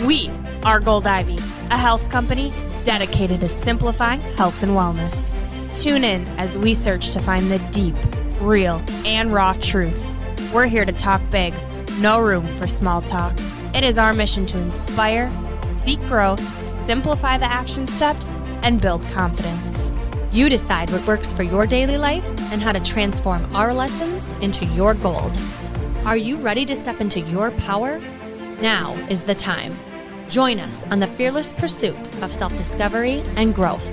We are Gold Ivy, a health company dedicated to simplifying health and wellness. Tune in as we search to find the deep, real, and raw truth. We're here to talk big, no room for small talk. It is our mission to inspire, seek growth, simplify the action steps, and build confidence. You decide what works for your daily life and how to transform our lessons into your gold. Are you ready to step into your power? Now is the time. Join us on the fearless pursuit of self-discovery and growth.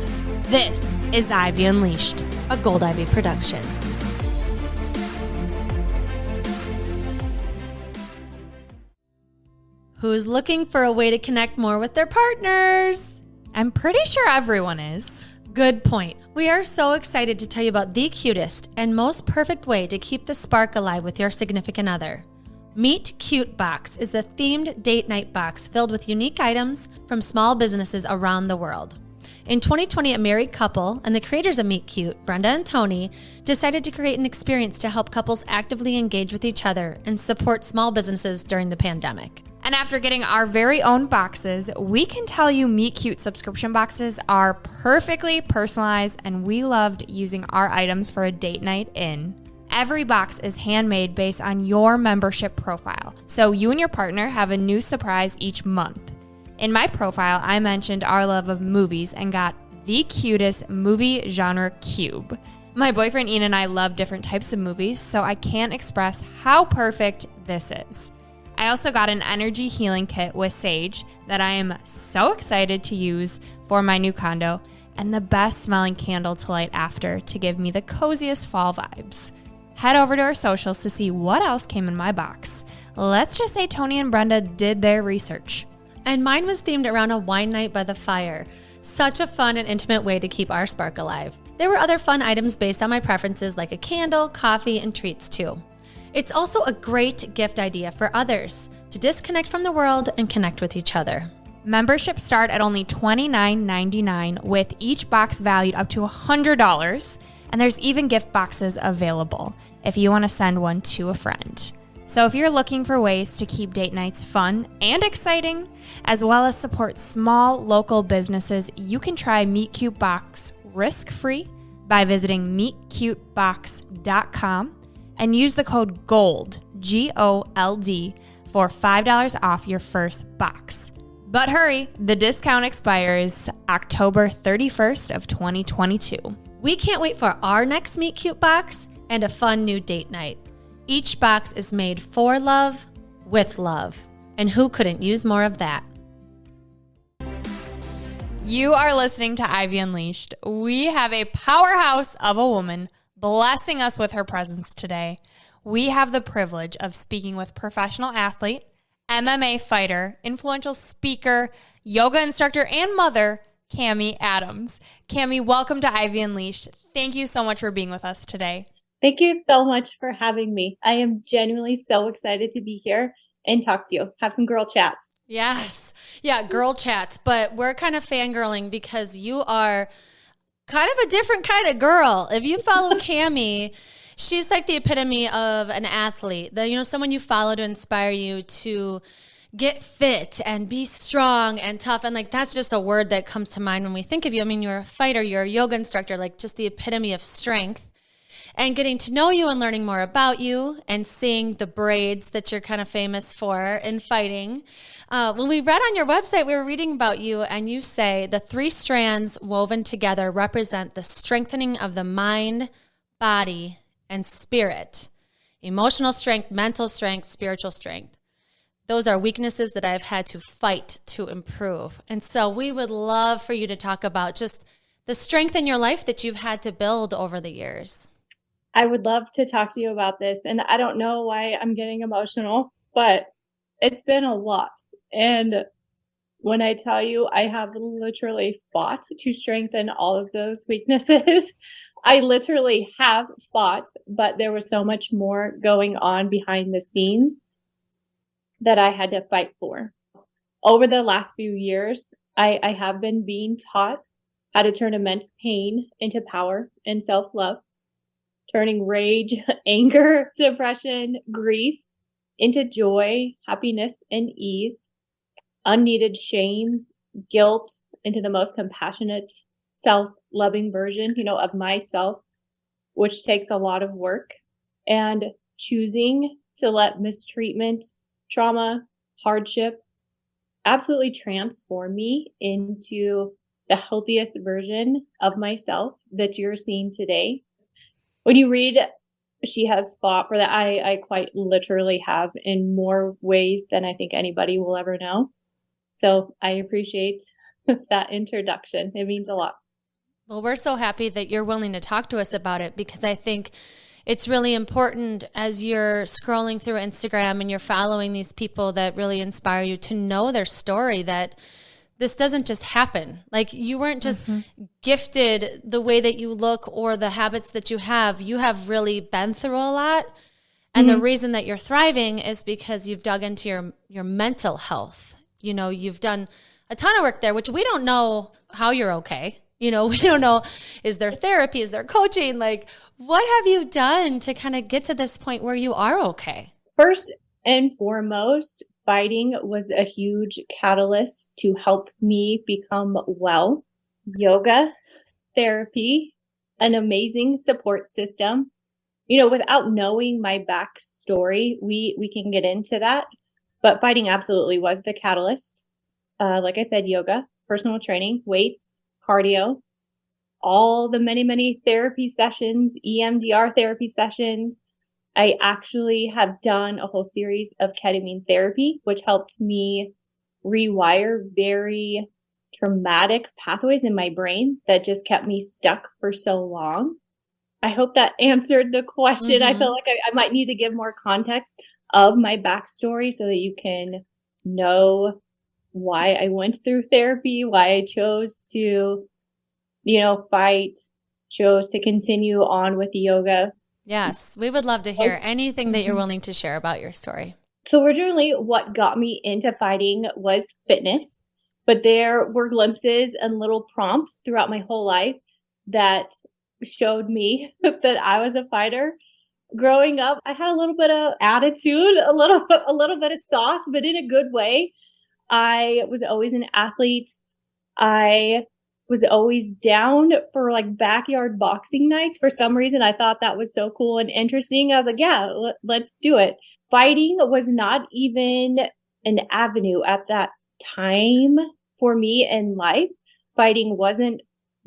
This is Ivy Unleashed, a Gold Ivy production. Who's looking for a way to connect more with their partners? I'm pretty sure everyone is. Good point. We are so excited to tell you about the cutest and most perfect way to keep the spark alive with your significant other. Meet Cute Box is a themed date night box filled with unique items from small businesses around the world. In 2020, a married couple and the creators of Meet Cute, Brenda and Tony, decided to create an experience to help couples actively engage with each other and support small businesses during the pandemic. And after getting our very own boxes, we can tell you Meet Cute subscription boxes are perfectly personalized, and we loved using our items for a date night in. Every box is handmade based on your membership profile, so you and your partner have a new surprise each month. In my profile, I mentioned our love of movies and got the cutest movie genre cube. My boyfriend Ian and I love different types of movies, so I can't express how perfect this is. I also got an energy healing kit with sage that I am so excited to use for my new condo, and the best smelling candle to light after to give me the coziest fall vibes. Head over to our socials to see what else came in my box. Let's just say Tony and Brenda did their research. And mine was themed around a wine night by the fire. Such a fun and intimate way to keep our spark alive. There were other fun items based on my preferences like a candle, coffee, and treats too. It's also a great gift idea for others to disconnect from the world and connect with each other. Memberships start at only $29.99 with each box valued up to $100, and there's even gift boxes available if you want to send one to a friend. So if you're looking for ways to keep date nights fun and exciting, as well as support small local businesses, you can try Meet Cute Box risk-free by visiting meetcutebox.com and use the code GOLD, G-O-L-D, for $5 off your first box. But hurry, the discount expires October 31st of 2022. We can't wait for our next Meet Cute box and a fun new date night. Each box is made for love, with love. And who couldn't use more of that? You are listening to Ivy Unleashed. We have a powerhouse of a woman blessing us with her presence today. We have the privilege of speaking with professional athlete, MMA fighter, influential speaker, yoga instructor, and mother, Camee Adams. Camee, welcome to Ivy Unleashed. Thank you so much for being with us today. Thank you so much for having me. I am genuinely so excited to be here and talk to you. Have some girl chats. Yes. Yeah, girl chats. But we're kind of fangirling because you are kind of a different kind of girl. If you follow Camee, she's like the epitome of an athlete. Someone you follow to inspire you to get fit and be strong and tough. And that's just a word that comes to mind when we think of you. I mean, you're a fighter, you're a yoga instructor, just the epitome of strength. And getting to know you and learning more about you and seeing the braids that you're kind of famous for in fighting. When we read on your website, we were reading about you, and you say the three strands woven together represent the strengthening of the mind, body, and spirit. Emotional strength, mental strength, spiritual strength. Those are weaknesses that I've had to fight to improve. And so we would love for you to talk about just the strength in your life that you've had to build over the years. I would love to talk to you about this. And I don't know why I'm getting emotional, but it's been a lot. And when I tell you I have literally fought to strengthen all of those weaknesses, I literally have fought, but there was so much more going on behind the scenes that I had to fight for. Over the last few years, I have been being taught how to turn immense pain into power and self-love. Turning rage, anger, depression, grief into joy, happiness, and ease. unneeded shame, guilt into the most compassionate, self-loving version, of myself, which takes a lot of work. And choosing to let mistreatment, trauma, hardship absolutely transform me into the healthiest version of myself that you're seeing today. When you read She Has Fought for That, I quite literally have, in more ways than I think anybody will ever know. So I appreciate that introduction. It means a lot. Well, we're so happy that you're willing to talk to us about it, because I think it's really important as you're scrolling through Instagram and you're following these people that really inspire you to know their story, that this doesn't just happen. Like, you weren't just gifted the way that you look or the habits that you have. You have really been through a lot. And the reason that you're thriving is because you've dug into your mental health. You've done a ton of work there, which we don't know how you're okay. We don't know, is there therapy? Is there coaching? Like, what have you done to kind of get to this point where you are okay? First and foremost, fighting was a huge catalyst to help me become well. Yoga, therapy, an amazing support system. Without knowing my backstory, we can get into that. But fighting absolutely was the catalyst. Like I said, yoga, personal training, weights, cardio, all the many, many therapy sessions, EMDR therapy sessions. I actually have done a whole series of ketamine therapy, which helped me rewire very traumatic pathways in my brain that just kept me stuck for so long. I hope that answered the question. I feel like I might need to give more context of my backstory so that you can know why I went through therapy, why I chose to, fight, chose to continue on with the yoga. Yes, we would love to hear anything that you're willing to share about your story. So originally what got me into fighting was fitness, but there were glimpses and little prompts throughout my whole life that showed me that I was a fighter. Growing up, I had a little bit of attitude, a little bit of sauce, but in a good way. I was always an athlete. I was always down for like backyard boxing nights. For some reason, I thought that was so cool and interesting. I was like, yeah, let's do it. Fighting was not even an avenue at that time for me in life. Fighting wasn't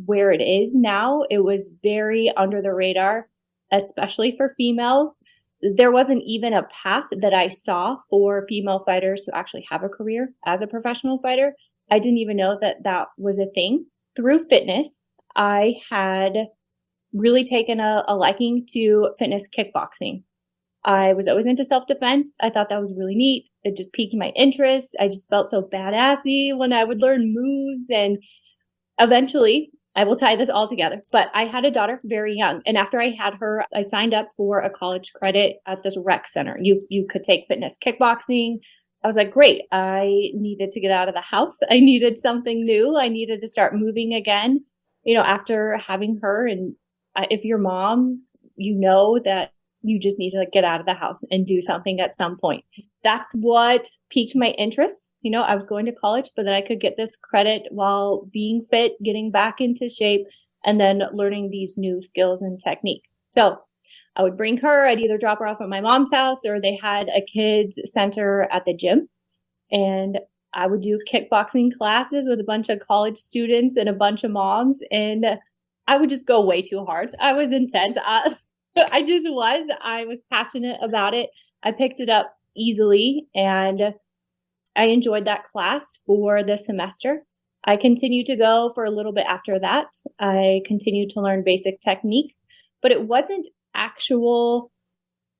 where it is now. It was very under the radar, especially for females. There wasn't even a path that I saw for female fighters to actually have a career as a professional fighter. I didn't even know that that was a thing. Through fitness, I had really taken a liking to fitness kickboxing. I was always into self-defense. I thought that was really neat. It just piqued my interest. I just felt so badassy when I would learn moves. And eventually, I will tie this all together. But I had a daughter very young. And after I had her, I signed up for a college credit at this rec center. You could take fitness kickboxing. I was like, great. I needed to get out of the house. I needed something new. I needed to start moving again. After having her, and if you're moms, that you just need to get out of the house and do something at some point. That's what piqued my interest. I was going to college, but then I could get this credit while being fit, getting back into shape, and then learning these new skills and technique. So I would bring her. I'd either drop her off at my mom's house, or they had a kids center at the gym. And I would do kickboxing classes with a bunch of college students and a bunch of moms. And I would just go way too hard. I was intense. I just was. I was passionate about it. I picked it up easily, and I enjoyed that class for the semester. I continued to go for a little bit after that. I continued to learn basic techniques, but it wasn't actual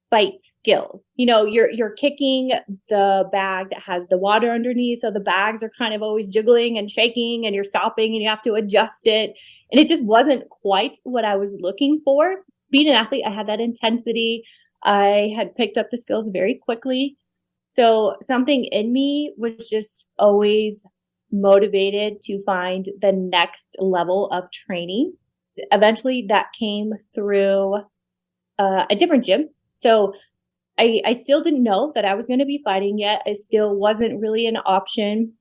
fight skill. You're kicking the bag that has the water underneath, so the bags are kind of always jiggling and shaking, and you're stopping and you have to adjust it. And it just wasn't quite what I was looking for. Being an athlete, I had that intensity. I had picked up the skills very quickly. So something in me was just always motivated to find the next level of training. Eventually that came through a different gym. So I still didn't know that I was going to be fighting yet. It still wasn't really an option.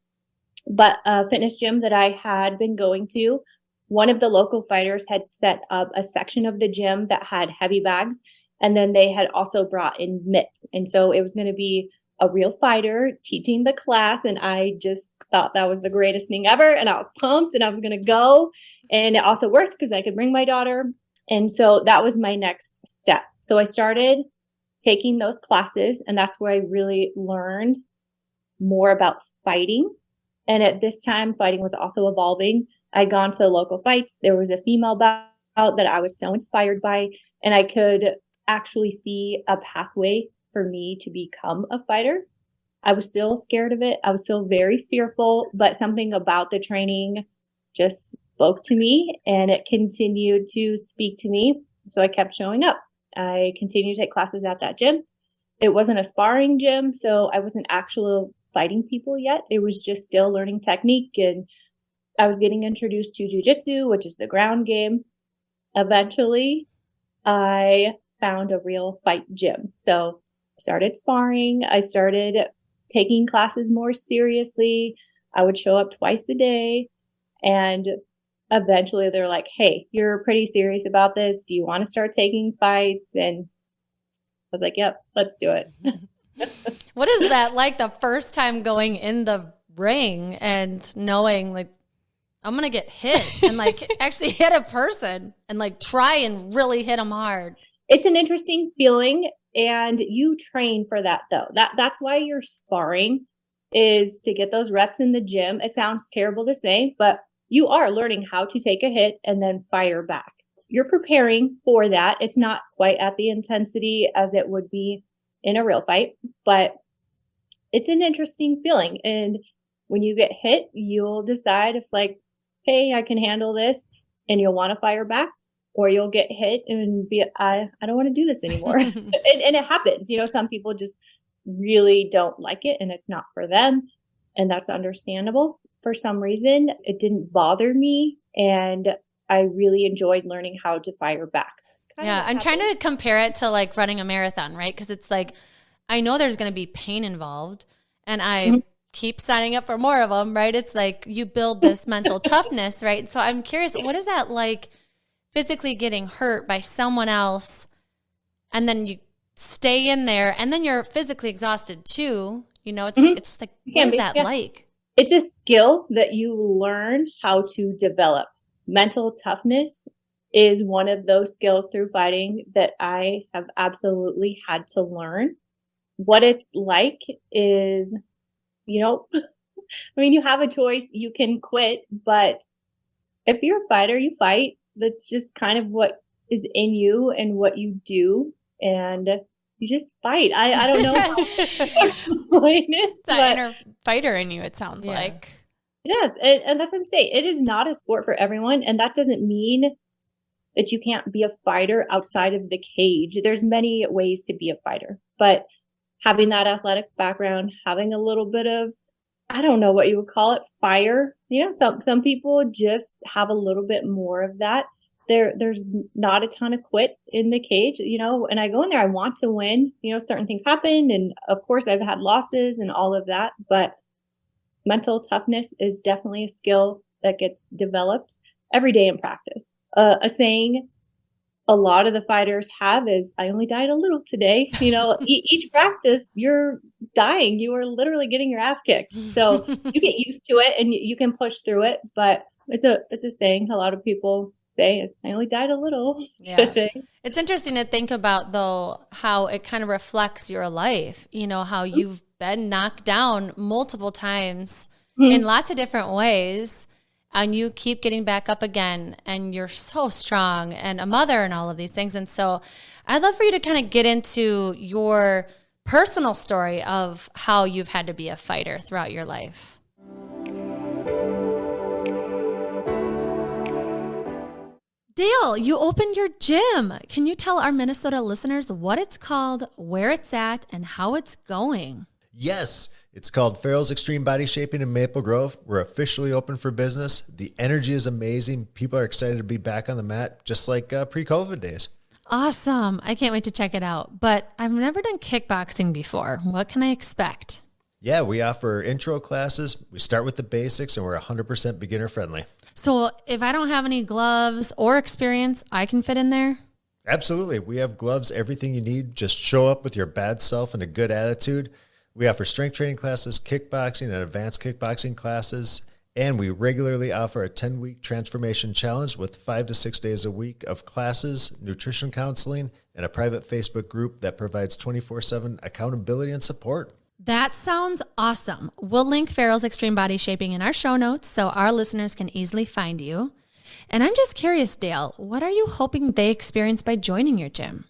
But a fitness gym that I had been going to, one of the local fighters had set up a section of the gym that had heavy bags. And then they had also brought in mitts. And so it was going to be a real fighter teaching the class. And I just thought that was the greatest thing ever. And I was pumped and I was going to go. And it also worked because I could bring my daughter. And so that was my next step. So I started taking those classes, and that's where I really learned more about fighting. And at this time, fighting was also evolving. I'd gone to local fights. There was a female bout that I was so inspired by, and I could actually see a pathway for me to become a fighter. I was still scared of it. I was still very fearful, but something about the training just spoke to me, and it continued to speak to me. So I kept showing up. I continued to take classes at that gym. It wasn't a sparring gym, so I wasn't actually fighting people yet. It was just still learning technique, and I was getting introduced to jiu-jitsu, which is the ground game. Eventually, I found a real fight gym. So I started sparring. I started taking classes more seriously. I would show up twice a day, and eventually they're like, hey, you're pretty serious about this. Do you want to start taking fights? And I was like, yep, let's do it. What is that like, the first time going in the ring and knowing like, I'm going to get hit and like actually hit a person and like try and really hit them hard? It's an interesting feeling, and you train for that though. That's why you're sparring, is to get those reps in the gym. It sounds terrible to say, but you are learning how to take a hit and then fire back. You're preparing for that. It's not quite at the intensity as it would be in a real fight, but it's an interesting feeling. And when you get hit, you'll decide if like, hey, I can handle this, and you'll want to fire back, or you'll get hit and be, I don't want to do this anymore. and it happens. You know, some people just really don't like it and it's not for them. And that's understandable. For some reason, it didn't bother me, and I really enjoyed learning how to fire back. Yeah, I'm trying to compare it to like running a marathon, right? Because it's like, I know there's going to be pain involved, and I keep signing up for more of them, right? It's like you build this mental toughness, right? So I'm curious, what is that like physically getting hurt by someone else, and then you stay in there, and then you're physically exhausted too? You know, it's like, what is that like? It's a skill that you learn how to develop. Mental toughness is one of those skills through fighting that I have absolutely had to learn. What it's like is, you know, I mean, you have a choice, you can quit, but if you're a fighter, you fight. That's just kind of what is in you and what you do. And you just fight. I don't know how to explain it. That inner fighter in you, it sounds like. Yes. And that's what I'm saying. It is not a sport for everyone. And that doesn't mean that you can't be a fighter outside of the cage. There's many ways to be a fighter. But having that athletic background, having a little bit of, I don't know what you would call it, fire. You know, some people just have a little bit more of that. There's not a ton of quit in the cage, you know, and I go in there, I want to win, you know, certain things happen. And of course I've had losses and all of that, but mental toughness is definitely a skill that gets developed every day in practice. A saying a lot of the fighters have is, I only died a little today. You know, each practice you're dying, you are literally getting your ass kicked. So you get used to it and you can push through it, but it's a saying a lot of people say is, I only died a little. Yeah. It's interesting to think about though, how it kind of reflects your life, you know, how you've been knocked down multiple times in lots of different ways, and you keep getting back up again, and you're so strong and a mother and all of these things. And so I'd love for you to kind of get into your personal story of how you've had to be a fighter throughout your life. Dale, you opened your gym. Can you tell our Minnesota listeners what it's called, where it's at, and how it's going? Yes, it's called Farrell's Extreme Body Shaping in Maple Grove. We're officially open for business. The energy is amazing. People are excited to be back on the mat, just like pre-COVID days. Awesome. I can't wait to check it out. But I've never done kickboxing before. What can I expect? Yeah, we offer intro classes. We start with the basics and we're 100% beginner friendly. So if I don't have any gloves or experience, I can fit in there? Absolutely. We have gloves, everything you need. Just show up with your bad self and a good attitude. We offer strength training classes, kickboxing, and advanced kickboxing classes. And we regularly offer a 10-week transformation challenge with 5 to 6 days a week of classes, nutrition counseling, and a private Facebook group that provides 24/7 accountability and support. That sounds awesome. We'll link Farrell's Extreme Body Shaping in our show notes so our listeners can easily find you. And I'm just curious, Dale, what are you hoping they experience by joining your gym?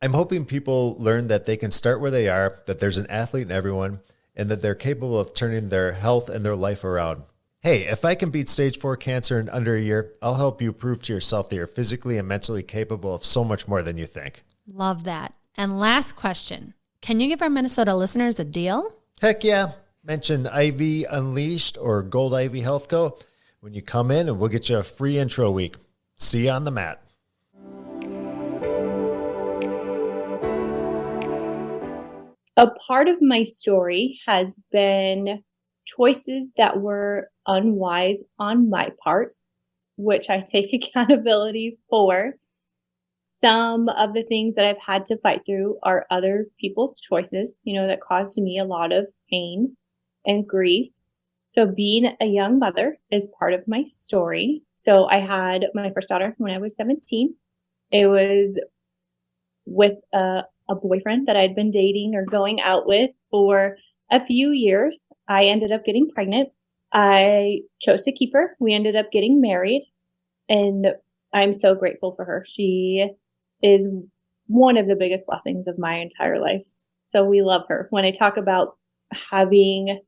I'm hoping people learn that they can start where they are, that there's an athlete in everyone, and that they're capable of turning their health and their life around. Hey, if I can beat stage 4 cancer in under a year, I'll help you prove to yourself that you're physically and mentally capable of so much more than you think. Love that. And last question. Can you give our Minnesota listeners a deal? Heck yeah. Mention IV Unleashed or Gold Ivy Health Co. when you come in, and we'll get you a free intro week. See you on the mat. A part of my story has been choices that were unwise on my part, which I take accountability for. Some of the things that I've had to fight through are other people's choices, that caused me a lot of pain and grief. So being a young mother is part of my story. So I had my first daughter when I was 17. It was with a boyfriend that I'd been dating or going out with for a few years. I ended up getting pregnant. I chose to keep her. We ended up getting married, and I'm so grateful for her. She is one of the biggest blessings of my entire life. So we love her. When I talk about having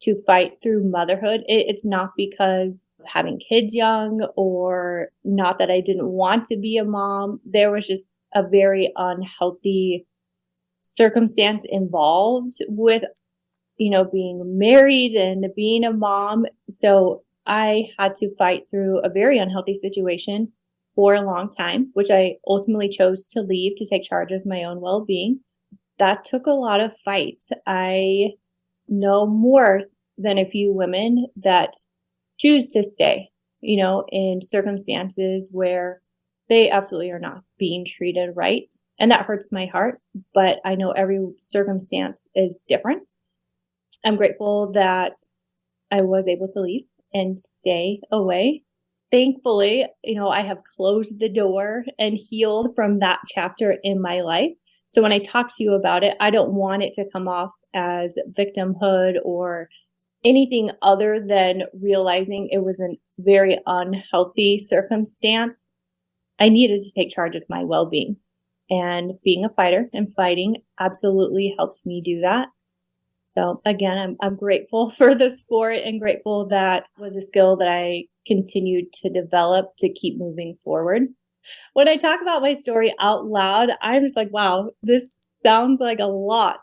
to fight through motherhood, it's not because of having kids young or not that I didn't want to be a mom. There was just a very unhealthy circumstance involved with, being married and being a mom. So I had to fight through a very unhealthy situation for a long time, which I ultimately chose to leave to take charge of my own well-being. That took a lot of fights. I know more than a few women that choose to stay, in circumstances where they absolutely are not being treated right. And that hurts my heart, but I know every circumstance is different. I'm grateful that I was able to leave and stay away. Thankfully, I have closed the door and healed from that chapter in my life. So when I talk to you about it, I don't want it to come off as victimhood or anything other than realizing it was a very unhealthy circumstance. I needed to take charge of my well-being, and being a fighter and fighting absolutely helps me do that. So again, I'm grateful for the sport and grateful that was a skill that I continued to develop to keep moving forward. When I talk about my story out loud, I'm just like, wow, this sounds like a lot.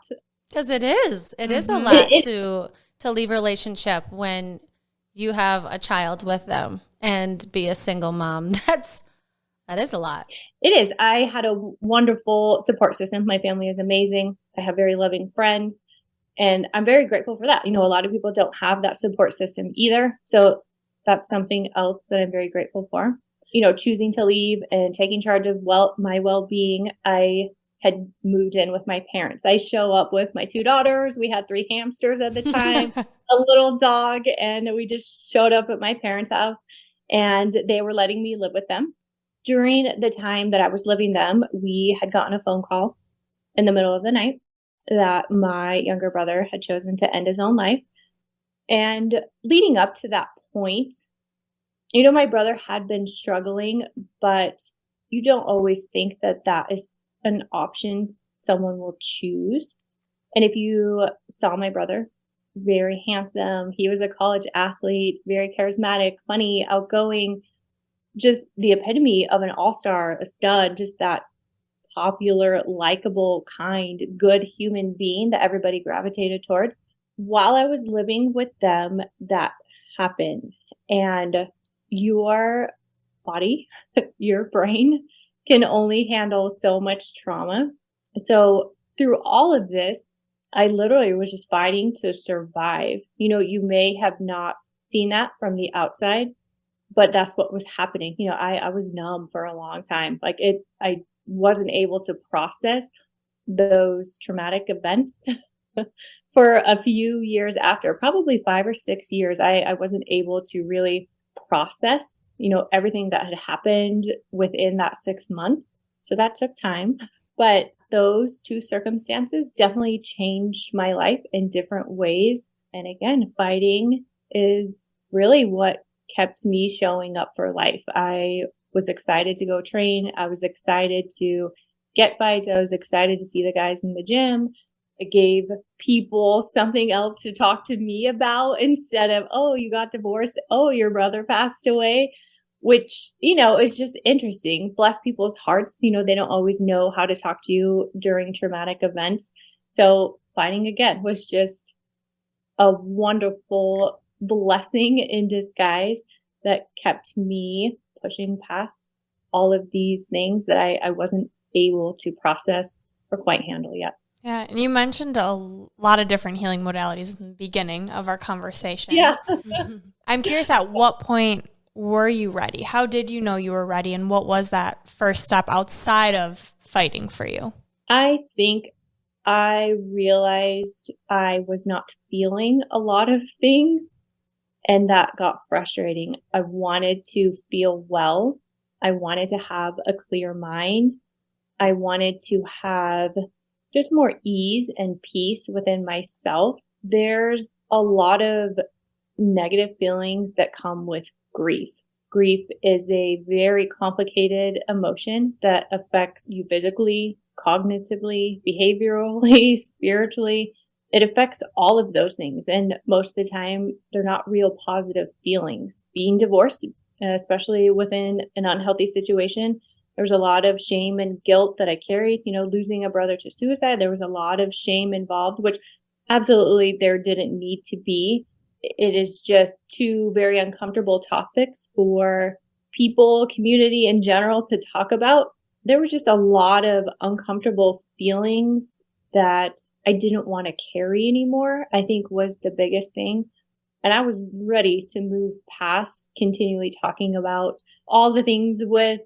Because it is. It is a lot to leave a relationship when you have a child with them and be a single mom. That is a lot. It is. I had a wonderful support system. My family is amazing. I have very loving friends, and I'm very grateful for that. A lot of people don't have that support system either. So that's something else that I'm very grateful for. Choosing to leave and taking charge of my well-being. I had moved in with my parents. I show up with my 2 daughters. We had 3 hamsters at the time, a little dog, and we just showed up at my parents' house, and they were letting me live with them. During the time that I was living them, we had gotten a phone call in the middle of the night that my younger brother had chosen to end his own life. And leading up to that point, my brother had been struggling, but you don't always think that that is an option someone will choose. And if you saw my brother, very handsome, he was a college athlete, very charismatic, funny, outgoing, just the epitome of an all-star, a stud, just that popular, likable, kind, good human being that everybody gravitated towards. While I was living with them, that happened. And your body, your brain can only handle so much trauma. So through all of this, I literally was just fighting to survive. You may have not seen that from the outside, but that's what was happening. I was numb for a long time. I wasn't able to process those traumatic events for a few years after, probably 5 or 6 years. I wasn't able to really process, everything that had happened within that 6 months. So that took time. But those two circumstances definitely changed my life in different ways. And again, fighting is really what kept me showing up for life. I was excited to go train. I was excited to get fights. I was excited to see the guys in the gym. It gave people something else to talk to me about instead of, oh, you got divorced. Oh, your brother passed away, which, is just interesting. Bless people's hearts. They don't always know how to talk to you during traumatic events. So fighting again was just a wonderful blessing in disguise that kept me pushing past all of these things that I wasn't able to process or quite handle yet. Yeah, and you mentioned a lot of different healing modalities in the beginning of our conversation. Yeah. I'm curious, at what point were you ready? How did you know you were ready? And what was that first step outside of fighting for you? I think I realized I was not feeling a lot of things, and that got frustrating. I wanted to feel well. I wanted to have a clear mind. I wanted to have just more ease and peace within myself. There's a lot of negative feelings that come with grief. Grief is a very complicated emotion that affects you physically, cognitively, behaviorally, spiritually. It affects all of those things. And most of the time, they're not real positive feelings. Being divorced, especially within an unhealthy situation, there was a lot of shame and guilt that I carried. Losing a brother to suicide, there was a lot of shame involved, which absolutely there didn't need to be. It is just two very uncomfortable topics for people, community in general to talk about. There was just a lot of uncomfortable feelings that I didn't want to carry anymore, I think was the biggest thing. And I was ready to move past continually talking about all the things with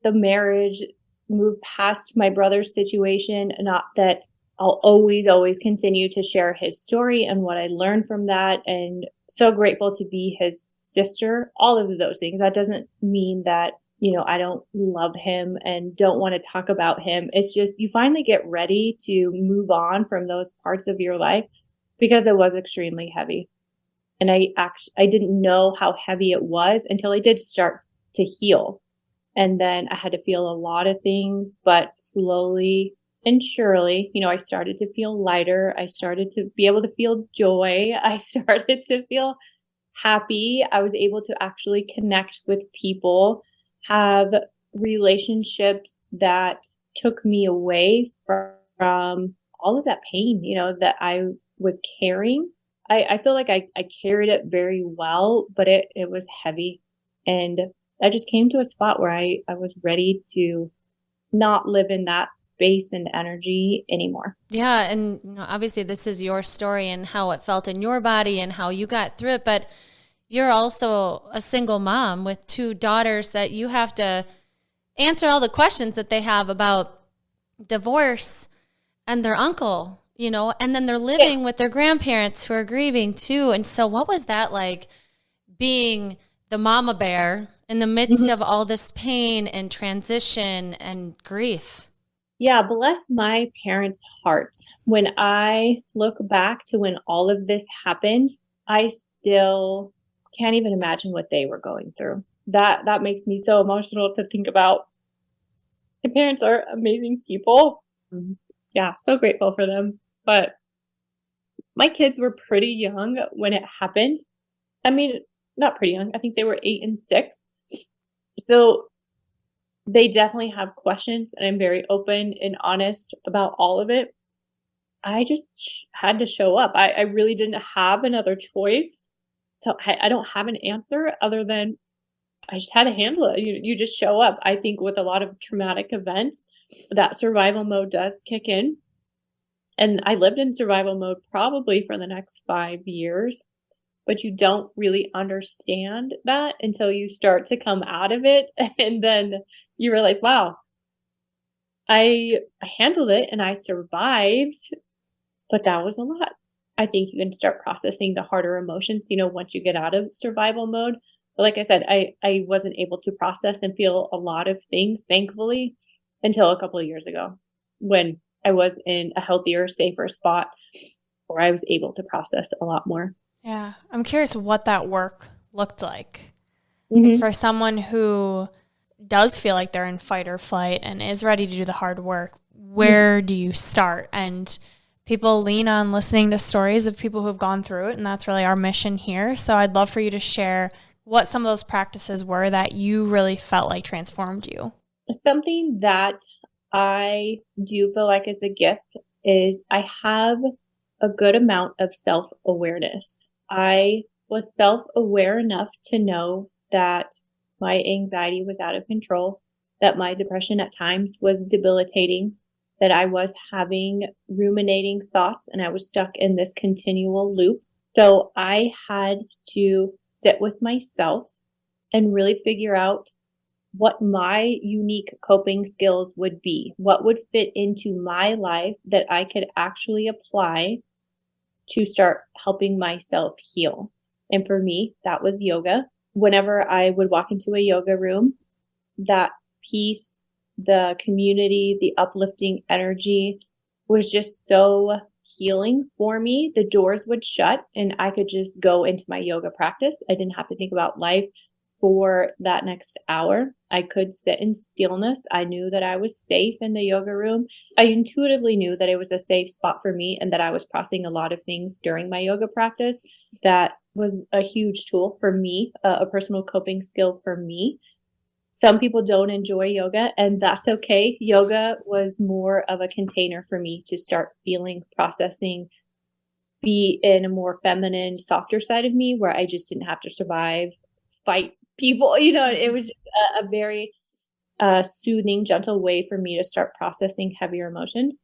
the marriage, move past my brother's situation. Not that I'll always continue to share his story and what I learned from that. And so grateful to be his sister, all of those things. That doesn't mean that, I don't love him and don't want to talk about him. It's just you finally get ready to move on from those parts of your life because it was extremely heavy. And I didn't know how heavy it was until I did start to heal. And then I had to feel a lot of things, but slowly and surely, I started to feel lighter. I started to be able to feel joy. I started to feel happy. I was able to actually connect with people, have relationships that took me away from all of that pain, that I was carrying. I feel like I carried it very well, but it was heavy. And I just came to a spot where I was ready to not live in that space and energy anymore. Yeah. And obviously this is your story and how it felt in your body and how you got through it. But you're also a single mom with 2 daughters that you have to answer all the questions that they have about divorce and their uncle, and then they're living with their grandparents who are grieving too. And so what was that like, being the mama bear in the midst of all this pain and transition and grief? Yeah, bless my parents' hearts. When I look back to when all of this happened, I still can't even imagine what they were going through. That makes me so emotional to think about. My parents are amazing people. Yeah, so grateful for them. But my kids were pretty young when it happened. I mean, not pretty young. I think they were 8 and 6. So they definitely have questions, and I'm very open and honest about all of it. I just had to show up. I really didn't have another choice. I don't have an answer other than I just had to handle it. You just show up. I think with a lot of traumatic events, that survival mode does kick in. And I lived in survival mode probably for the next 5 years, but you don't really understand that until you start to come out of it. And then you realize, wow, I handled it and I survived, but that was a lot. I think you can start processing the harder emotions, once you get out of survival mode. But like I said, I wasn't able to process and feel a lot of things, thankfully, until a couple of years ago when I was in a healthier, safer spot where I was able to process a lot more. Yeah. I'm curious what that work looked like. Mm-hmm. Like for someone who does feel like they're in fight or flight and is ready to do the hard work, where do you start? And people lean on listening to stories of people who have gone through it, and that's really our mission here. So I'd love for you to share what some of those practices were that you really felt like transformed you. Something that I do feel like it's a gift is I have a good amount of self-awareness. I was self-aware enough to know that my anxiety was out of control, that my depression at times was debilitating, that I was having ruminating thoughts and I was stuck in this continual loop. So I had to sit with myself and really figure out what my unique coping skills would be, what would fit into my life that I could actually apply to start helping myself heal. And for me, that was yoga. Whenever I would walk into a yoga room, that peace, the community, the uplifting energy was just so healing for me. The doors would shut and I could just go into my yoga practice. I didn't have to think about life for that next hour. I could sit in stillness. I knew that I was safe in the yoga room. I intuitively knew that it was a safe spot for me and that I was processing a lot of things during my yoga practice. That was a huge tool for me, a personal coping skill for me. Some people don't enjoy yoga, and that's okay. Yoga was more of a container for me to start feeling, processing, be in a more feminine, softer side of me where I just didn't have to survive, fight people. It was just a very soothing, gentle way for me to start processing heavier emotions.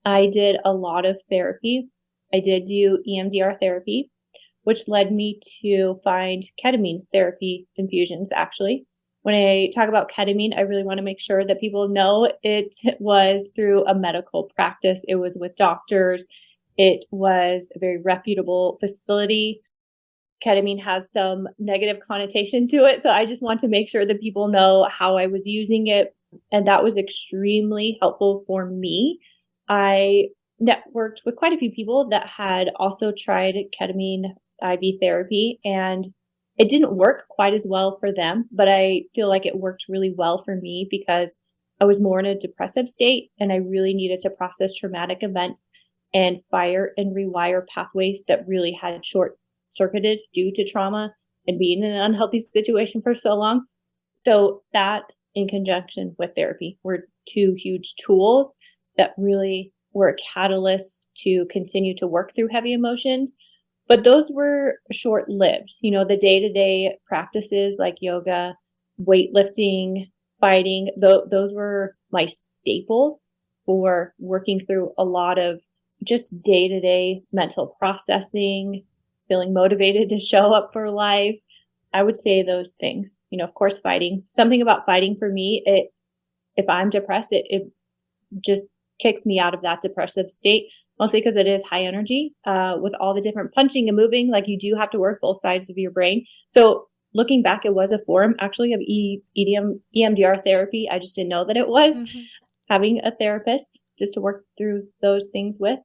I did a lot of therapy. I did do EMDR therapy, which led me to find ketamine therapy infusions, actually. When I talk about ketamine, I really want to make sure that people know it was through a medical practice. It was with doctors. It was a very reputable facility. Ketamine has some negative connotation to it. So I just want to make sure that people know how I was using it. And that was extremely helpful for me. I networked with quite a few people that had also tried ketamine IV therapy, and it didn't work quite as well for them, but I feel like it worked really well for me because I was more in a depressive state and I really needed to process traumatic events and fire and rewire pathways that really had short-circuited due to trauma and being in an unhealthy situation for so long. So that, in conjunction with therapy, were two huge tools that really were a catalyst to continue to work through heavy emotions. But those were short-lived. The day-to-day practices like yoga, weightlifting, fighting, those were my staples for working through a lot of just day-to-day mental processing, feeling motivated to show up for life. I would say those things. Of course, fighting. Something about fighting for me, if I'm depressed, it just kicks me out of that depressive state. Mostly because it is high energy with all the different punching and moving. Like you do have to work both sides of your brain. So looking back, it was a form actually of EMDR therapy. I just didn't know that it was. Having a therapist just to work through those things with.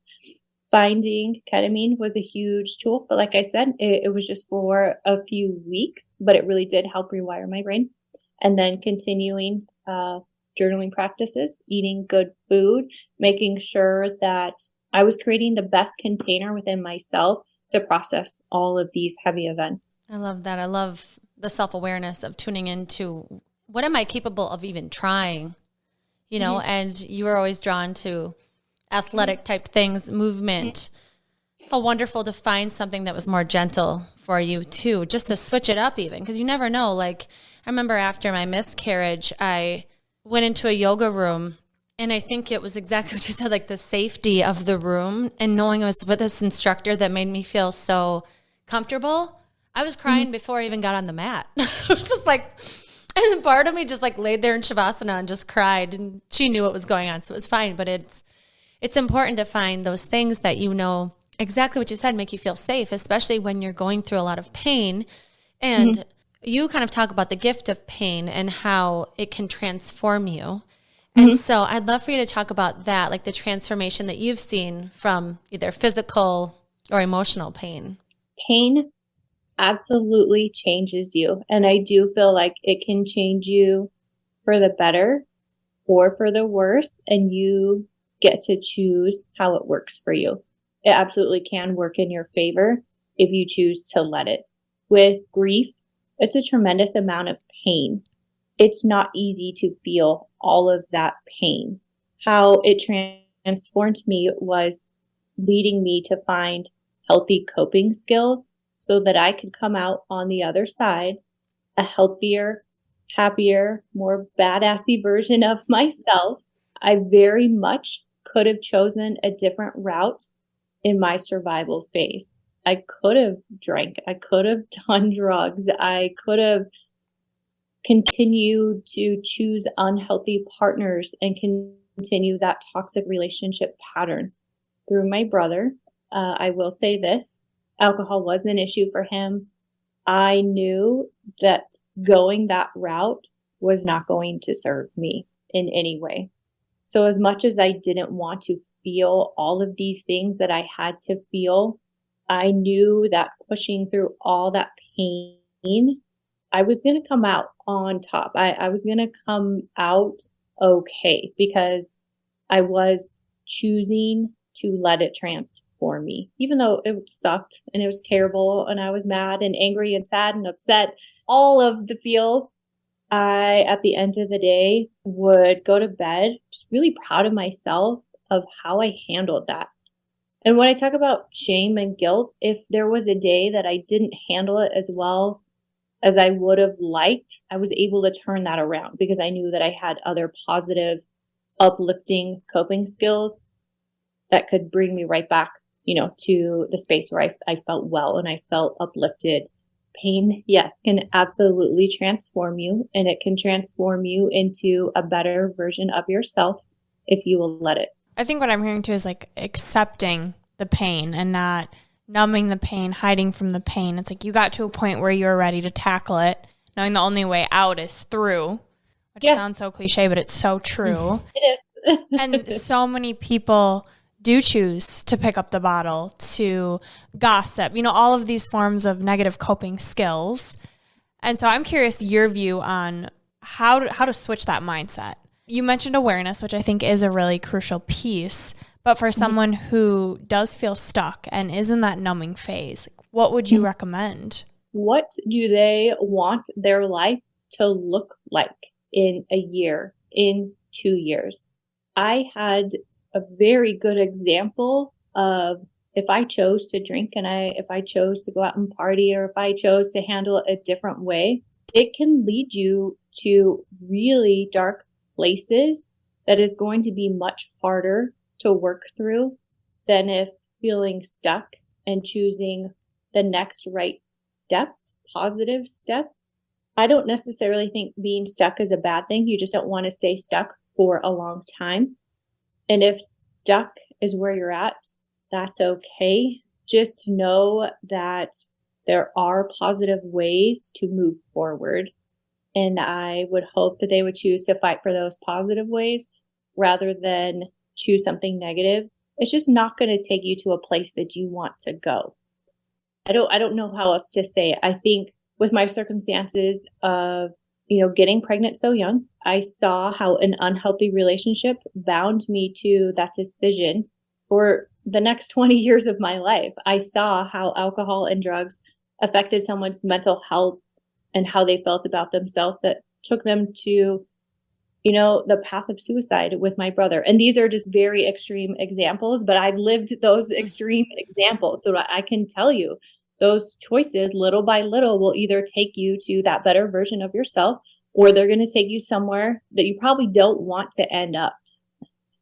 Finding ketamine was a huge tool. But like I said, it was just for a few weeks, but it really did help rewire my brain. And then continuing journaling practices, eating good food, making sure that I was creating the best container within myself to process all of these heavy events. I love that. I love the self-awareness of tuning into what am I capable of even trying, and you were always drawn to athletic type things, movement. How wonderful to find something that was more gentle for you too, just to switch it up even, because you never know. Like I remember after my miscarriage, I went into a yoga room And I think it was exactly what you said, like the safety of the room and knowing I was with this instructor that made me feel so comfortable. I was crying before I even got on the mat. It was just like, and then part of me just like laid there in Shavasana and just cried, and she knew what was going on, so it was fine. But it's important to find those things that you know exactly what you said make you feel safe, especially when you're going through a lot of pain. And you kind of talk about the gift of pain and how it can transform you. And so I'd love for you to talk about that, like the transformation that you've seen from either physical or emotional pain. Pain absolutely changes you. And I do feel like it can change you for the better or for the worse. And you get to choose how it works for you. It absolutely can work in your favor if you choose to let it. With grief, it's a tremendous amount of pain. It's not easy to feel all of that pain. How it transformed me was leading me to find healthy coping skills so that I could come out on the other side a healthier, happier, more badassy version of myself. I very much could have chosen a different route in my survival phase. I could have drank. I could have done drugs. I could have continued to choose unhealthy partners and continue that toxic relationship pattern. Through my brother, I will say this, alcohol was an issue for him. I knew that going that route was not going to serve me in any way. So as much as I didn't want to feel all of these things that I had to feel, I knew that pushing through all that pain, I was going to come out on top. I was going to come out okay because I was choosing to let it transform me, even though it sucked and it was terrible and I was mad and angry and sad and upset, all of the feels. I, at the end of the day, would go to bed just really proud of myself of how I handled that. And when I talk about shame and guilt, if there was a day that I didn't handle it as well as I would have liked, I was able to turn that around because I knew that I had other positive, uplifting coping skills that could bring me right back, to the space where I felt well and I felt uplifted. Pain, yes, can absolutely transform you, and it can transform you into a better version of yourself if you will let it. I think what I'm hearing too is like accepting the pain and not numbing the pain, hiding from the pain. It's like you got to a point where you're ready to tackle it, knowing the only way out is through, which sounds so cliche, but it's so true. It is. And so many people do choose to pick up the bottle, to gossip, all of these forms of negative coping skills. And so I'm curious your view on how to switch that mindset. You mentioned awareness, which I think is a really crucial piece. But for someone who does feel stuck and is in that numbing phase, what would you recommend? What do they want their life to look like in a year, in 2 years? I had a very good example of if I chose to drink and if I chose to go out and party, or if I chose to handle it a different way, it can lead you to really dark places that is going to be much harder to work through than if feeling stuck and choosing the next right step, positive step. I don't necessarily think being stuck is a bad thing. You just don't want to stay stuck for a long time. And if stuck is where you're at, that's okay. Just know that there are positive ways to move forward. And I would hope that they would choose to fight for those positive ways rather than choose something negative. It's just not going to take you to a place that you want to go. I don't know how else to say it. I think with my circumstances of, getting pregnant so young, I saw how an unhealthy relationship bound me to that decision for the next 20 years of my life. I saw how alcohol and drugs affected someone's mental health and how they felt about themselves that took them to, the path of suicide with my brother. And these are just very extreme examples, but I've lived those extreme examples. So I can tell you those choices little by little will either take you to that better version of yourself, or they're going to take you somewhere that you probably don't want to end up.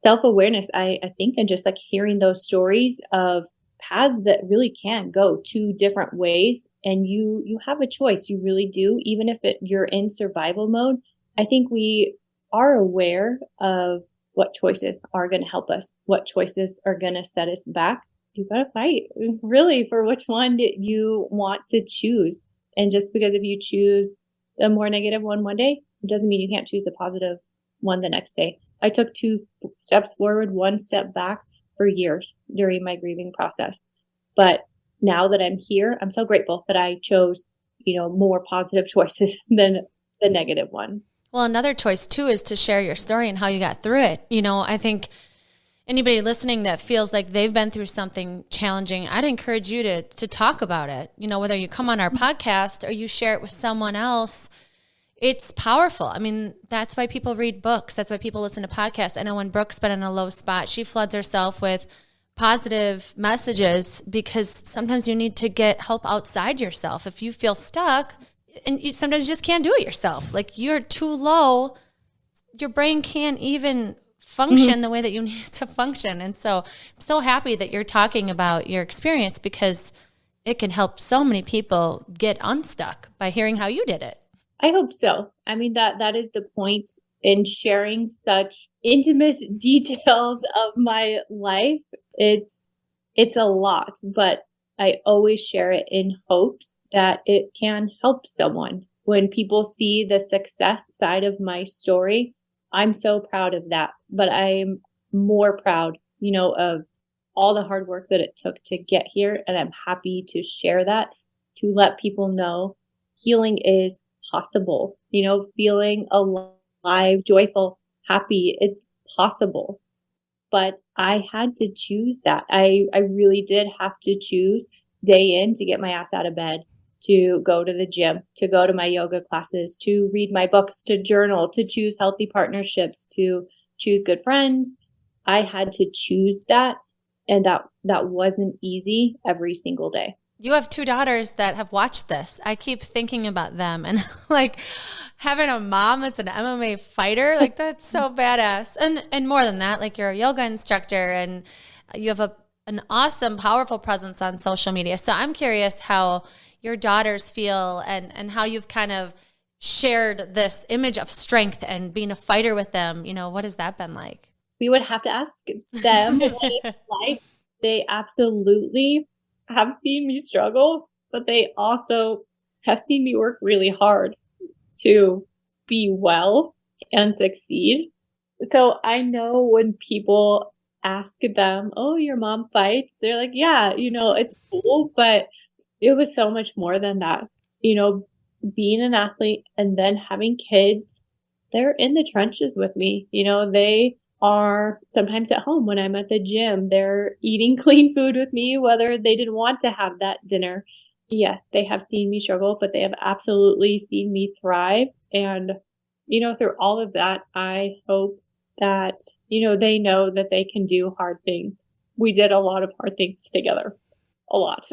self-awareness, I think, and just like hearing those stories of paths that really can go two different ways, and you have a choice. You really do. Even if you're in survival mode, I think we are aware of what choices are going to help us, what choices are going to set us back. You got to fight really for which one you want to choose. And just because if you choose the more negative one day, it doesn't mean you can't choose a positive one the next day. I took 2 steps forward, 1 step back for years during my grieving process. But now that I'm here, I'm so grateful that I chose, more positive choices than the negative ones. Well, another choice too is to share your story and how you got through it. I think anybody listening that feels like they've been through something challenging, I'd encourage you to talk about it. Whether you come on our podcast or you share it with someone else, it's powerful. I mean, that's why people read books. That's why people listen to podcasts. I know when Brooke's been in a low spot, she floods herself with positive messages because sometimes you need to get help outside yourself. If you feel stuck, and sometimes you just can't do it yourself. Like you're too low, your brain can't even function the way that you need it to function. And so I'm so happy that you're talking about your experience because it can help so many people get unstuck by hearing how you did it. I hope so. I mean, that is the point in sharing such intimate details of my life. It's a lot, but I always share it in hopes that it can help someone. When people see the success side of my story, I'm so proud of that. But I'm more proud, of all the hard work that it took to get here. And I'm happy to share that, to let people know healing is possible, feeling alive, joyful, happy. It's possible. But I had to choose that. I really did have to choose day in to get my ass out of bed, to go to the gym, to go to my yoga classes, to read my books, to journal, to choose healthy partnerships, to choose good friends. I had to choose that. And that wasn't easy every single day. You have 2 daughters that have watched this. I keep thinking about them and like having a mom that's an MMA fighter, like that's so badass. And more than that, like you're a yoga instructor and you have an awesome, powerful presence on social media. So I'm curious how your daughters feel and how you've kind of shared this image of strength and being a fighter with them. What has that been like? We would have to ask them what it's like. They absolutely have seen me struggle, but they also have seen me work really hard to be well and succeed. So I know when people ask them, oh, your mom fights, they're like, yeah, it's cool, but it was so much more than that. Being an athlete and then having kids, they're in the trenches with me. They are sometimes at home when I'm at the gym. They're eating clean food with me, whether they didn't want to have that dinner. Yes, they have seen me struggle, but they have absolutely seen me thrive. And, through all of that, I hope that, they know that they can do hard things. We did a lot of hard things together. A lot.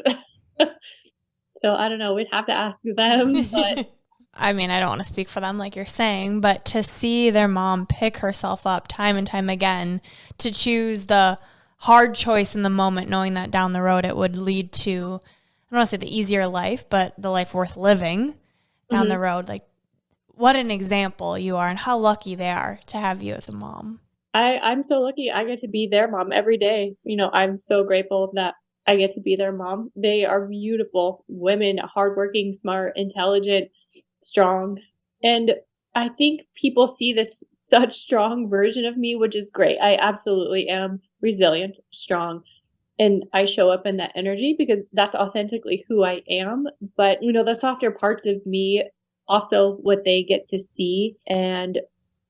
So I don't know. We'd have to ask them, but I mean, I don't want to speak for them like you're saying, but to see their mom pick herself up time and time again, to choose the hard choice in the moment, knowing that down the road it would lead to, I don't want to say the easier life, but the life worth living down the road. Like, what an example you are and how lucky they are to have you as a mom. I'm so lucky. I get to be their mom every day. I'm so grateful that I get to be their mom. They are beautiful women, hardworking, smart, intelligent, strong. And I think people see this such strong version of me, which is great. I absolutely am resilient, strong, and I show up in that energy because that's authentically who I am. But, the softer parts of me, also what they get to see and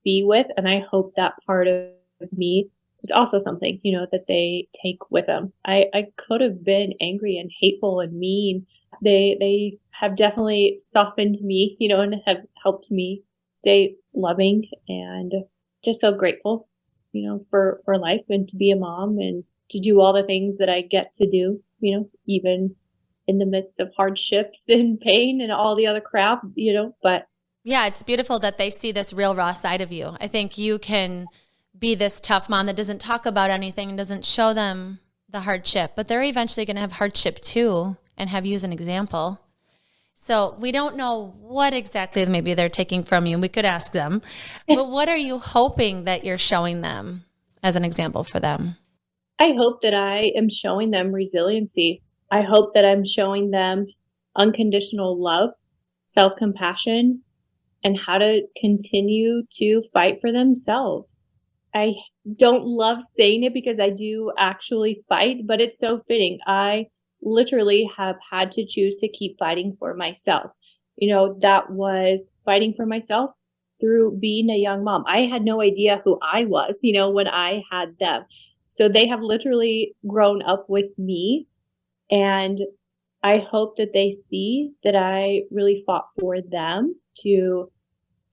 be with. And I hope that part of me is also something, that they take with them. I could have been angry and hateful and mean. They have definitely softened me, and have helped me stay loving and just so grateful, for life and to be a mom and to do all the things that I get to do, even in the midst of hardships and pain and all the other crap, but. Yeah, it's beautiful that they see this real raw side of you. I think you can be this tough mom that doesn't talk about anything and doesn't show them the hardship, but they're eventually going to have hardship too and have you as an example. So we don't know what exactly maybe they're taking from you. We could ask them, but what are you hoping that you're showing them as an example for them? I hope that I am showing them resiliency. I hope that I'm showing them unconditional love, self-compassion, and how to continue to fight for themselves. I don't love saying it because I do actually fight, but it's so fitting. I literally have had to choose to keep fighting for myself. That was fighting for myself through being a young mom. I had no idea who I was, when I had them. So they have literally grown up with me, and I hope that they see that I really fought for them to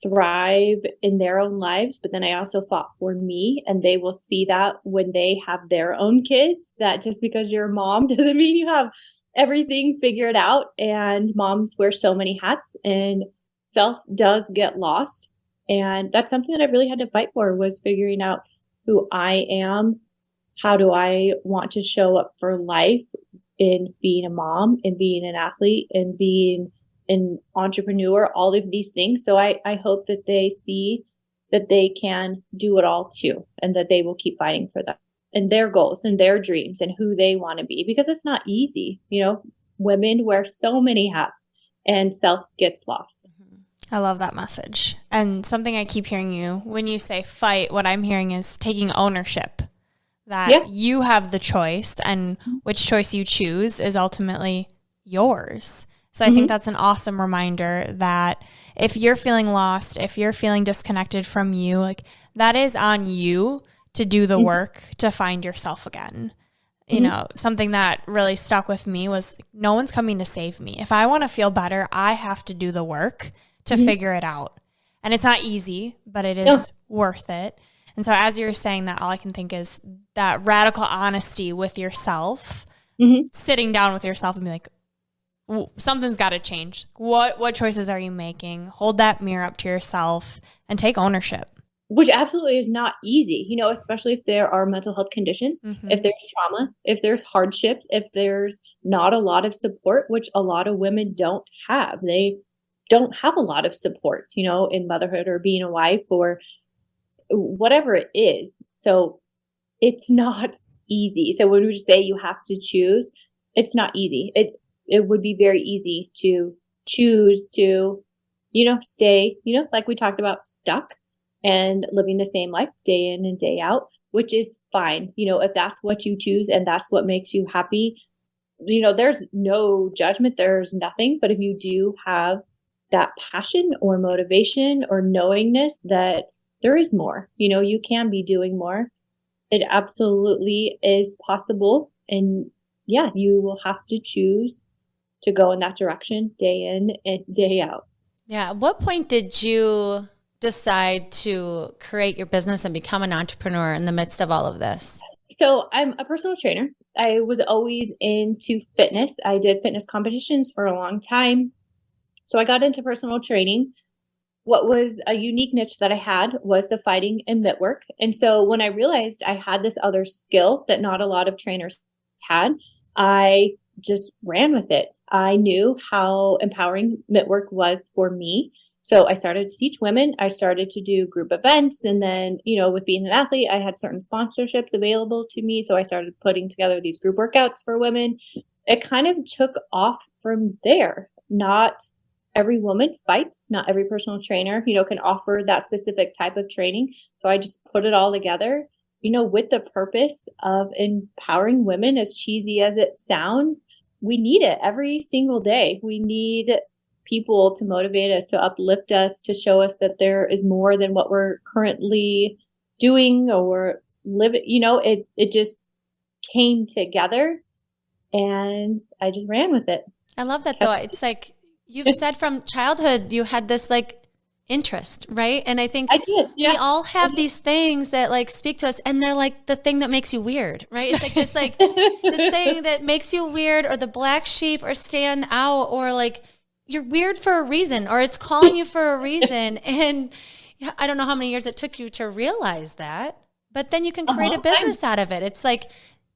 thrive in their own lives, but then I also fought for me, and they will see that when they have their own kids, that just because you're a mom doesn't mean you have everything figured out, and moms wear so many hats and self does get lost. And that's something that I really had to fight for, was figuring out who I am. How do I want to show up for life in being a mom and being an athlete and being an entrepreneur, all of these things. So I hope that they see that they can do it all too, and that they will keep fighting for them and their goals and their dreams and who they want to be, because it's not easy. Women wear so many hats and self gets lost. I love that message. And something I keep hearing you, when you say fight, what I'm hearing is taking ownership, that you have the choice, and which choice you choose is ultimately yours. So I think that's an awesome reminder that if you're feeling lost, if you're feeling disconnected from you, like, that is on you to do the work to find yourself again. Something that really stuck with me was, no one's coming to save me. If I want to feel better, I have to do the work to figure it out. And it's not easy, but it is worth it. And so as you're saying that, all I can think is that radical honesty with yourself, sitting down with yourself and be like, something's got to change. What choices are you making? Hold that mirror up to yourself and take ownership. Which absolutely is not easy, especially if there are mental health conditions, if there's trauma, if there's hardships, if there's not a lot of support, which a lot of women don't have. They don't have a lot of support, in motherhood or being a wife or whatever it is. So it's not easy. So when we just say you have to choose, it's not easy. It would be very easy to choose to, stay, like we talked about, stuck and living the same life day in and day out, which is fine. If that's what you choose and that's what makes you happy, there's no judgment, there's nothing. But if you do have that passion or motivation or knowingness that there is more, you can be doing more, it absolutely is possible. And you will have to choose to go in that direction day in and day out. Yeah. At what point did you decide to create your business and become an entrepreneur in the midst of all of this? So I'm a personal trainer. I was always into fitness. I did fitness competitions for a long time. So I got into personal training. What was a unique niche that I had was the fighting and mitt work. And so when I realized I had this other skill that not a lot of trainers had, I just ran with it. I knew how empowering mitt work was for me. So I started to teach women. I started to do group events. And then, with being an athlete, I had certain sponsorships available to me. So I started putting together these group workouts for women. It kind of took off from there. Not every woman fights. Not every personal trainer, can offer that specific type of training. So I just put it all together, with the purpose of empowering women. As cheesy as it sounds, we need it every single day. We need people to motivate us, to uplift us, to show us that there is more than what we're currently doing or living. It just came together, and I just ran with it. I love that though. It's like you've said from childhood, you had this interest, right? And I think I did. Yeah. We all have these things that speak to us, and they're the thing that makes you weird, right? It's this this thing that makes you weird, or the black sheep, or stand out, or you're weird for a reason, or it's calling you for a reason. And I don't know how many years it took you to realize that. But then you can create a business out of it. It's like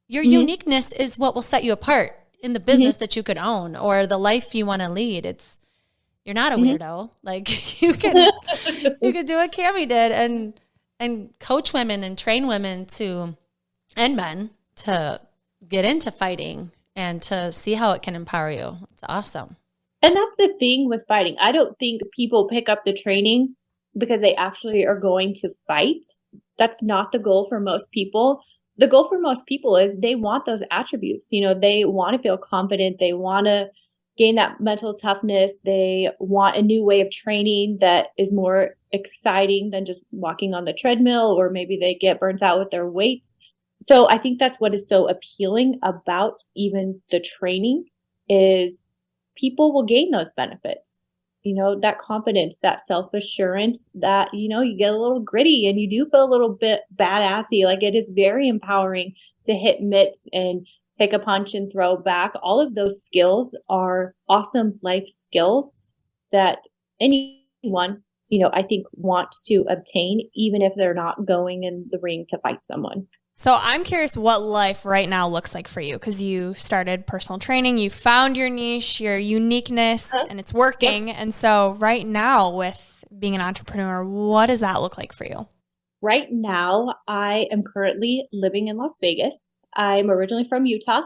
your uniqueness is what will set you apart in the business that you could own or the life you want to lead. You're not a weirdo. Like you can do what Camee did and coach women and train women and men to get into fighting and to see how it can empower you. It's awesome. And that's the thing with fighting. I don't think people pick up the training because they actually are going to fight. That's not the goal for most people. The goal for most people is they want those attributes. They want to feel confident. They want to gain that mental toughness. They want a new way of training that is more exciting than just walking on the treadmill, or maybe they get burnt out with their weight. So I think that's what is so appealing about even the training is people will gain those benefits. That confidence, that self-assurance, that, you get a little gritty and you do feel a little bit badassy. Like it is very empowering to hit mitts and take a punch and throw back. All of those skills are awesome life skills that anyone, I think wants to obtain, even if they're not going in the ring to fight someone. So I'm curious what life right now looks like for you, because you started personal training, you found your niche, your uniqueness, and it's working. Yeah. And so right now with being an entrepreneur, what does that look like for you? Right now, I am currently living in Las Vegas. I'm originally from Utah.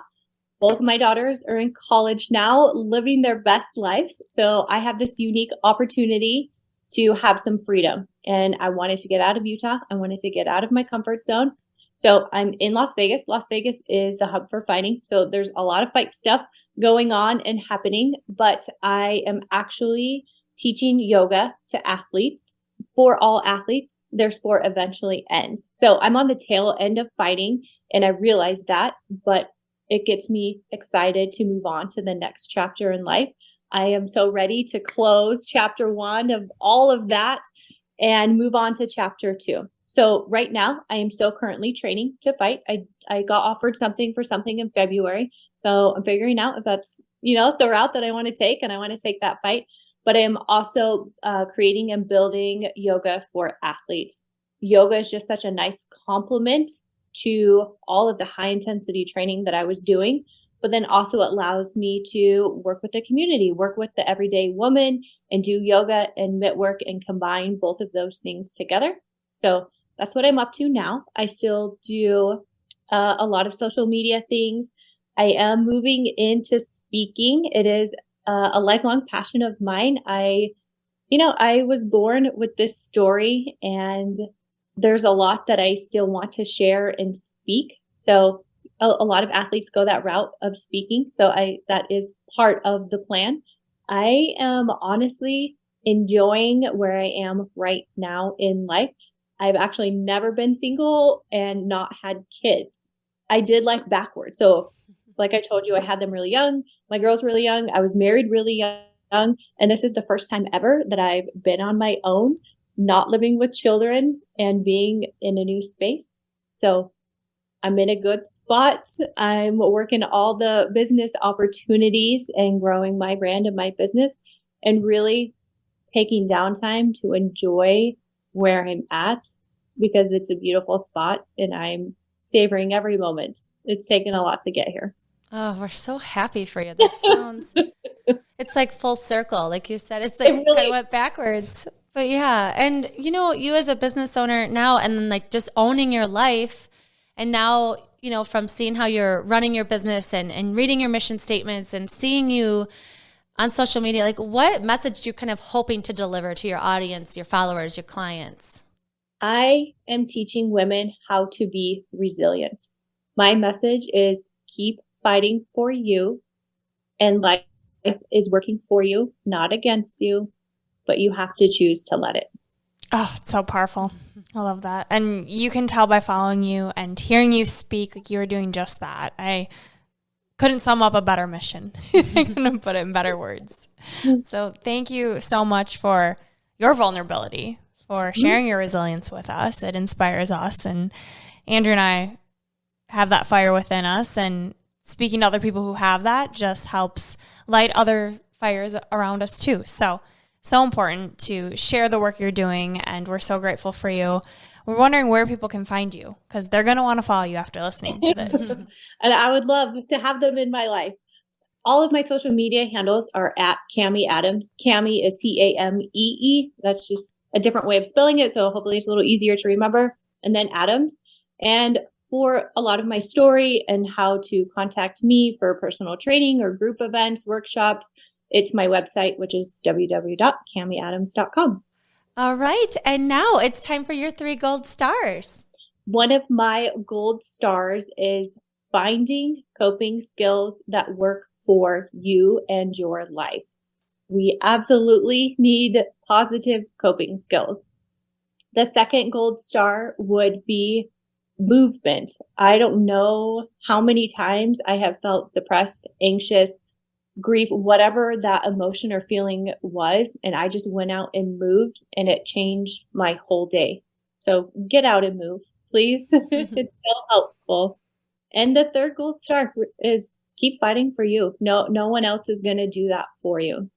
Both of my daughters are in college now, living their best lives. So I have this unique opportunity to have some freedom. And I wanted to get out of Utah. I wanted to get out of my comfort zone. So I'm in Las Vegas. Las Vegas is the hub for fighting. So there's a lot of fight stuff going on and happening, but I am actually teaching yoga to athletes. For all athletes, their sport eventually ends. So I'm on the tail end of fighting, and I realize that, but it gets me excited to move on to the next chapter in life. I am so ready to close chapter 1 of all of that and move on to chapter 2. So right now, I am still currently training to fight. I got offered something in February. So I'm figuring out if that's, the route that I want to take, and I want to take that fight. But I am also creating and building yoga for athletes. Yoga is just such a nice complement to all of the high intensity training that I was doing, but then also allows me to work with the community, work with the everyday woman, and do yoga and mitt work and combine both of those things together. So that's what I'm up to now. I still do a lot of social media things. I am moving into speaking. It is a lifelong passion of mine. I was born with this story, and there's a lot that I still want to share and speak. So a lot of athletes go that route of speaking. So that is part of the plan. I am honestly enjoying where I am right now in life. I've actually never been single and not had kids. I did life backwards. So like I told you, I had them really young. My girls really young. I was married really young. And this is the first time ever that I've been on my own, not living with children and being in a new space. So I'm in a good spot. I'm working all the business opportunities and growing my brand and my business, and really taking downtime to enjoy where I'm at, because it's a beautiful spot and I'm savoring every moment. It's taken a lot to get here. Oh, we're so happy for you. That sounds, it's like full circle. Like you said, it's like it really kind of went backwards, but yeah. And you as a business owner now, and then like just owning your life, and now, from seeing how you're running your business and reading your mission statements and seeing you on social media, like what message you kind of hoping to deliver to your audience, your followers, your clients? I am teaching women how to be resilient. My message is keep fighting for you, and life is working for you, not against you, but you have to choose to let it. Oh, it's so powerful. I love that. And you can tell by following you and hearing you speak, like you are doing just that. I couldn't sum up a better mission. I'm going to put it in better words. So thank you so much for your vulnerability, for sharing your resilience with us. It inspires us. And Andrea and I have that fire within us, and speaking to other people who have that just helps light other fires around us too. So important to share the work you're doing, and we're so grateful for you. we're wondering where people can find you because they're going to want to follow you after listening to this. And I would love to have them in my life. All of my social media handles are at Camee Adams. Camee is Camee. That's just a different way of spelling it. So hopefully it's a little easier to remember. And then Adams. And for a lot of my story and how to contact me for personal training or group events, workshops, it's my website, which is www.cameeadams.com. All right. And now it's time for your 3 gold stars. One of my gold stars is finding coping skills that work for you and your life. We absolutely need positive coping skills. The second gold star would be movement. I don't know how many times I have felt depressed, anxious, grief, whatever that emotion or feeling was, and I just went out and moved and it changed my whole day. So get out and move, please. It's so helpful. And the third gold star is keep fighting for you. No one else is going to do that for you.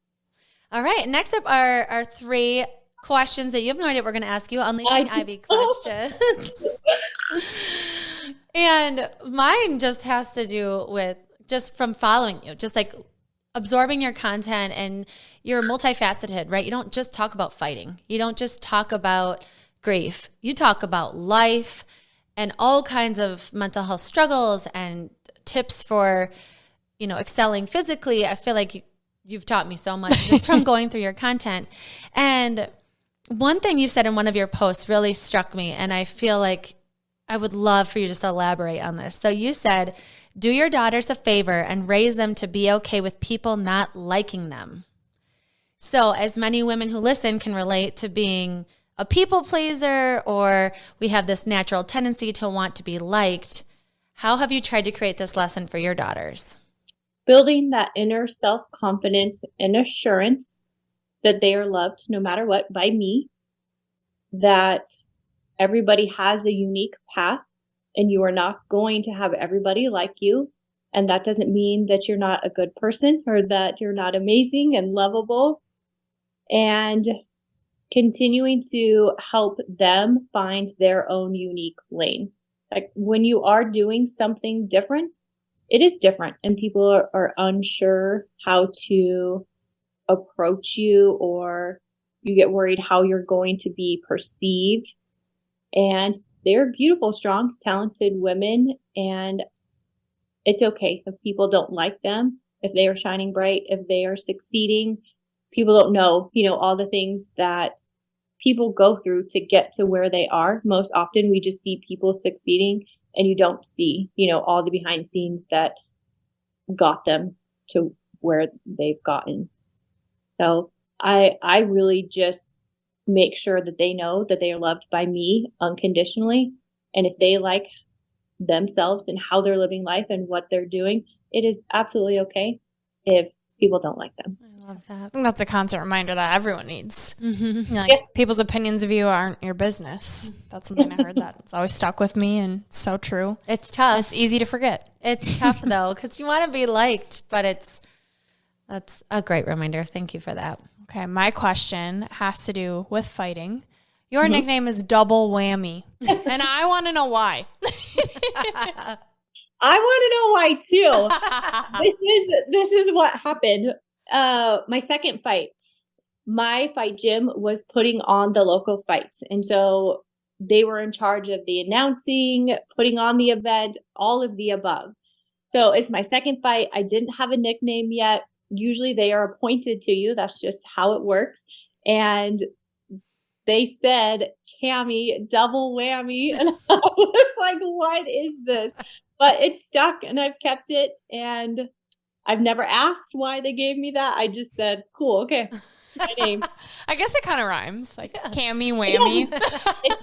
All right. Next up are our 3 questions that you have no idea what we're going to ask you. Unleashing Ivy questions. And mine just has to do with just from following you, just like absorbing your content, and you're multifaceted, right? You don't just talk about fighting. You don't just talk about grief. You talk about life and all kinds of mental health struggles and tips for, excelling physically. I feel like you've taught me so much just from going through your content. And one thing you said in one of your posts really struck me, and I feel like I would love for you just to elaborate on this. So you said, do your daughters a favor and raise them to be okay with people not liking them. So as many women who listen can relate to being a people pleaser, or we have this natural tendency to want to be liked. How have you tried to create this lesson for your daughters? Building that inner self-confidence and assurance that they are loved no matter what by me, that everybody has a unique path and you are not going to have everybody like you. And that doesn't mean that you're not a good person or that you're not amazing and lovable. And continuing to help them find their own unique lane. Like when you are doing something different, it is different and people are unsure how to approach you, or you get worried how you're going to be perceived. And they're beautiful, strong, talented women. And it's okay if people don't like them, if they are shining bright, if they are succeeding. People don't know, all the things that people go through to get to where they are. Most often we just see people succeeding and you don't see, all the behind the scenes that got them to where they've gotten. So I really just make sure that they know that they are loved by me unconditionally. And if they like themselves and how they're living life and what they're doing, it is absolutely okay if people don't like them. I love that. I think that's a constant reminder that everyone needs. Mm-hmm. People's opinions of you aren't your business. That's something I heard that it's always stuck with me, and it's so true. It's tough. It's easy to forget. It's tough though, because you want to be liked, but that's a great reminder. Thank you for that. Okay, my question has to do with fighting. Your nickname is Double Whammy, and I want to know why. I want to know why too. This is what happened. My second fight, my fight gym was putting on the local fights. And so they were in charge of the announcing, putting on the event, all of the above. So it's my second fight. I didn't have a nickname yet. Usually they are appointed to you. That's just how it works. And they said, Camee, double whammy. And I was like, what is this? But it stuck and I've kept it. And I've never asked why they gave me that. I just said, cool, okay, my name. I guess it kind of rhymes, like Camee Whammy. It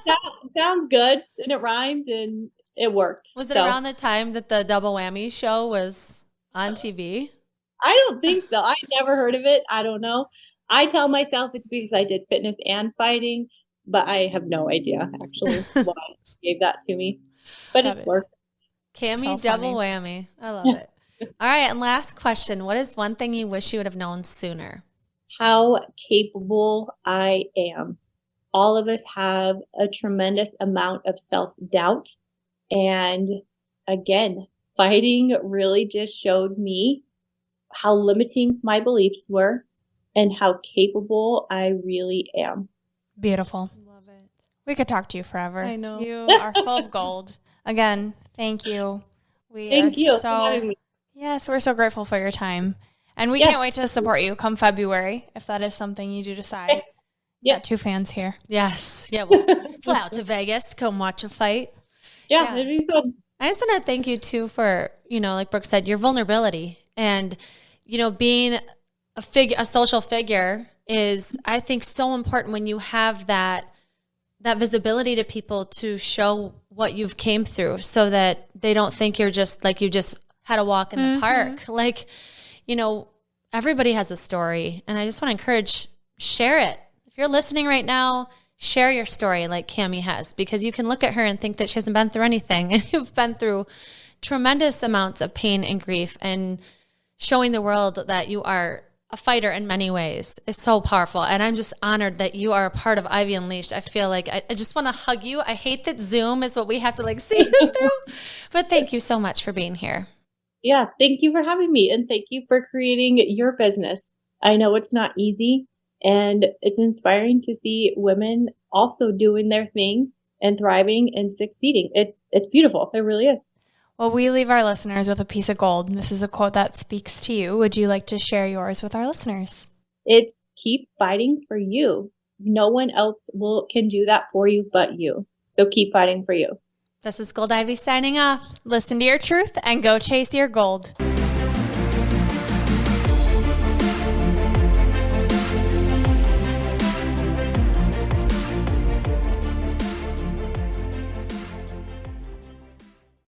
sounds good, and it rhymed, and it worked. Was it around the time that the Double Whammy show was on TV? I don't think so. I never heard of it. I don't know. I tell myself it's because I did fitness and fighting, but I have no idea actually why they gave that to me. But it's worked. Camee Double Whammy. I love it. All right, and last question. What is one thing you wish you would have known sooner? How capable I am. all of us have a tremendous amount of self-doubt. And again, fighting really just showed me how limiting my beliefs were and how capable I really am. Beautiful. Love it. We could talk to you forever. I know. You are full of gold. Again, thank you. Thank you for having me. Yes, we're so grateful for your time. And we can't wait to support you come February, if that is something you do decide. Yeah. Got 2 fans here. Yes. Yeah. We'll fly out to Vegas, come watch a fight. Yeah, it'd be fun. I just want to thank you too for, like Brooke said, your vulnerability and, being a social figure is, I think, so important when you have that visibility to people to show what you've came through so that they don't think you're just like you just had a walk in the park. Like, everybody has a story, and I just want to encourage, share it. If you're listening right now, share your story like Camee has, because you can look at her and think that she hasn't been through anything, and you've been through tremendous amounts of pain and grief, and showing the world that you are a fighter in many ways is so powerful. And I'm just honored that you are a part of Ivy Unleashed. I feel like I just want to hug you. I hate that Zoom is what we have to see you through, but thank you so much for being here. Yeah, thank you for having me, and thank you for creating your business. I know it's not easy, and it's inspiring to see women also doing their thing and thriving and succeeding. It's beautiful. It really is. Well, we leave our listeners with a piece of gold. This is a quote that speaks to you. Would you like to share yours with our listeners? It's keep fighting for you. No one else can do that for you but you. So keep fighting for you. This is Gold Ivy signing off. Listen to your truth and go chase your gold.